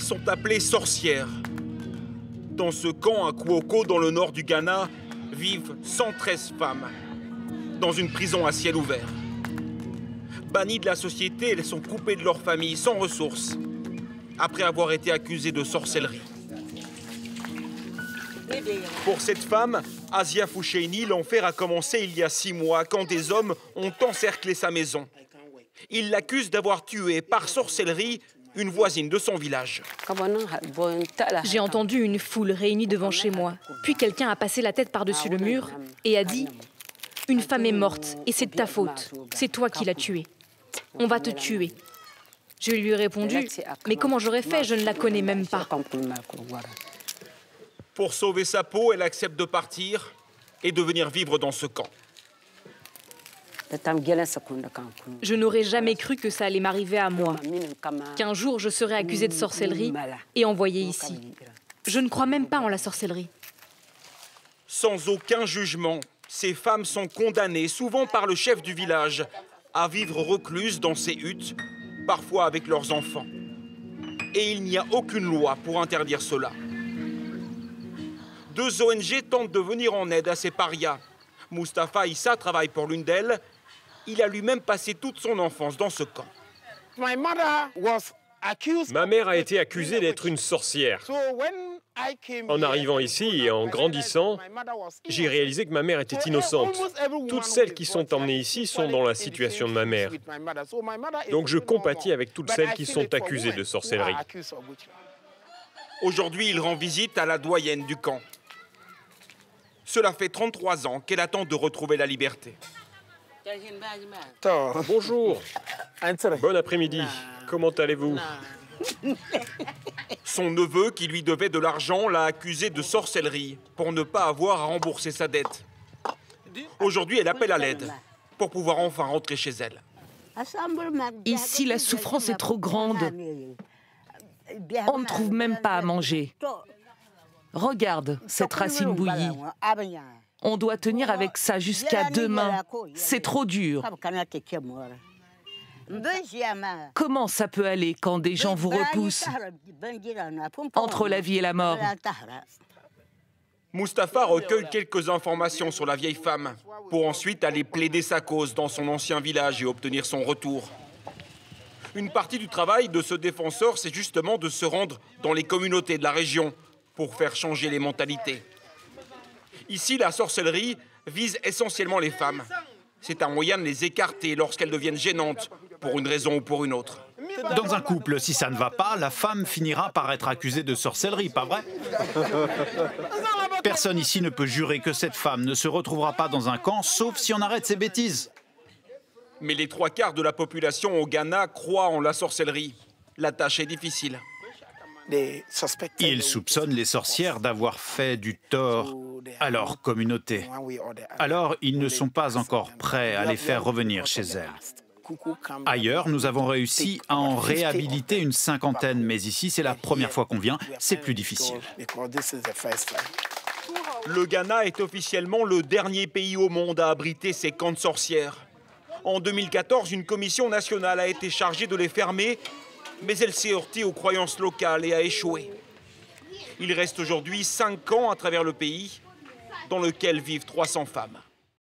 sont appelées sorcières. Dans ce camp à Kuoko, dans le nord du Ghana, vivent 113 femmes, dans une prison à ciel ouvert. Bannies de la société, elles sont coupées de leur famille, sans ressources, après avoir été accusées de sorcellerie. Pour cette femme, Asia Foucheini, l'enfer a commencé il y a 6 mois, quand des hommes ont encerclé sa maison. Ils l'accusent d'avoir tué par sorcellerie une voisine de son village. J'ai entendu une foule réunie devant chez moi. Puis quelqu'un a passé la tête par-dessus le mur et a dit « Une femme est morte et c'est de ta faute. C'est toi qui l'as tuée. On va te tuer. » Je lui ai répondu « Mais comment j'aurais fait? Je ne la connais même pas. » Pour sauver sa peau, elle accepte de partir et de venir vivre dans ce camp. Je n'aurais jamais cru que ça allait m'arriver à moi, qu'un jour je serais accusée de sorcellerie et envoyée ici. Je ne crois même pas en la sorcellerie. Sans aucun jugement, ces femmes sont condamnées, souvent par le chef du village, à vivre recluses dans ces huttes, parfois avec leurs enfants. Et il n'y a aucune loi pour interdire cela. 2 ONG tentent de venir en aide à ces parias. Mustapha Issa travaille pour l'une d'elles. Il a lui-même passé toute son enfance dans ce camp. Ma mère a été accusée d'être une sorcière. En arrivant ici et en grandissant, j'ai réalisé que ma mère était innocente. Toutes celles qui sont emmenées ici sont dans la situation de ma mère. Donc je compatis avec toutes celles qui sont accusées de sorcellerie. Aujourd'hui, il rend visite à la doyenne du camp. Cela fait 33 ans qu'elle attend de retrouver la liberté. Bonjour. Bon après-midi. Comment allez-vous? Son neveu, qui lui devait de l'argent, l'a accusée de sorcellerie pour ne pas avoir à rembourser sa dette. Aujourd'hui, elle appelle à l'aide pour pouvoir enfin rentrer chez elle. Ici, la souffrance est trop grande. On ne trouve même pas à manger. Regarde cette racine bouillie. On doit tenir avec ça jusqu'à demain. C'est trop dur. Comment ça peut aller quand des gens vous repoussent entre la vie et la mort? Mustapha recueille quelques informations sur la vieille femme pour ensuite aller plaider sa cause dans son ancien village et obtenir son retour. Une partie du travail de ce défenseur, c'est justement de se rendre dans les communautés de la région pour faire changer les mentalités. Ici, la sorcellerie vise essentiellement les femmes. C'est un moyen de les écarter lorsqu'elles deviennent gênantes, pour une raison ou pour une autre. Dans un couple, si ça ne va pas, la femme finira par être accusée de sorcellerie, pas vrai? Personne ici ne peut jurer que cette femme ne se retrouvera pas dans un camp, sauf si on arrête ses bêtises. Mais les 3/4 de la population au Ghana croient en la sorcellerie. La tâche est difficile. Ils soupçonnent les sorcières d'avoir fait du tort à leur communauté. Alors, ils ne sont pas encore prêts à les faire revenir chez elles. Ailleurs, nous avons réussi à en réhabiliter une 50aine, mais ici, c'est la première fois qu'on vient, c'est plus difficile. Le Ghana est officiellement le dernier pays au monde à abriter ces camps de sorcières. En 2014, une commission nationale a été chargée de les fermer, mais elle s'est heurtée aux croyances locales et a échoué. Il reste aujourd'hui 5 camps à travers le pays, dans lesquels vivent 300 femmes.